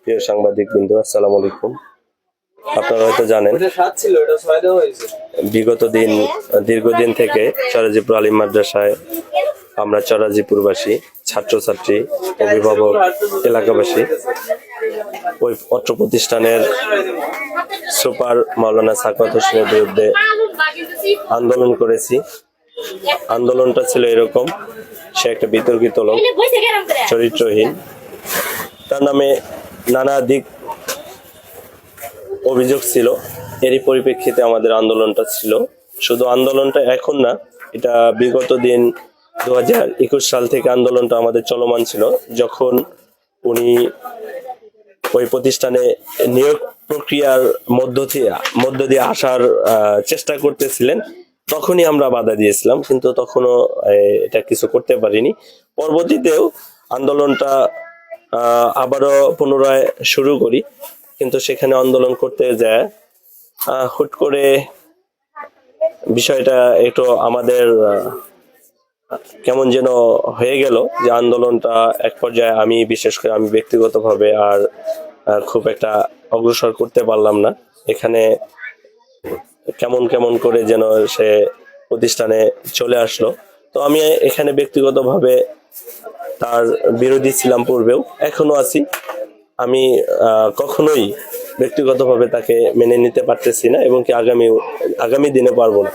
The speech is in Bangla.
প্রিয় সাংবাদিক বিন্দু, আসসালামু আলাইকুম। আপনারা হয়তো জানেন বিগত দিন দীর্ঘদিন থেকে চরাজিপুর আলিম মাদ্রাসায় আমরা চরাজিপুরবাসী, ছাত্রছাত্রী, অভিভাবক, এলাকাবাসী ওই অত্র প্রতিষ্ঠানের সুপার মাওলানা সাখাওয়াত হোসেনের বিরুদ্ধে আন্দোলন করেছি। আন্দোলনটা ছিল এরকম: সে একটা বিতর্কিত লোক, চরিত্রহীন, তার নামে নানা দিক অভিযোগ ছিল। এরই পরিপ্রেক্ষিতে আমাদের আন্দোলনটা ছিল। শুধু আন্দোলনটা এখন না, এটা বিগত দিন 2021 সাল থেকে আন্দোলনটা আমাদের চলমান ছিল। যখন উনি ওই প্রতিষ্ঠানে নিয়োগ প্রক্রিয়ার মধ্য দিয়ে আসার চেষ্টা করতেছিলেন, তখনই আমরা বাধা দিয়েছিলাম, কিন্তু তখনও এটা কিছু করতে পারিনি। পরবর্তীতেও আন্দোলনটা আবারও পুনরায় শুরু করি, কিন্তু সেখানে আন্দোলন করতে যায় হুট করে বিষয়টা একটু আমাদের কেমন যেন হয়ে গেল, যে আন্দোলনটা এক পর্যায়ে বিশেষ করে আমি ব্যক্তিগতভাবে আর খুব একটা অগ্রসর করতে পারলাম না। এখানে কেমন কেমন করে যেন সে প্রতিষ্ঠানে চলে আসলো। তো আমি এখানে ব্যক্তিগতভাবে তার বিরোধী ছিলাম পূর্বেও, এখনো আছি। আমি কখনোই ব্যক্তিগতভাবে তাকে মেনে নিতে পারতেছি না, এবং কি আগামী দিনে পারবো না।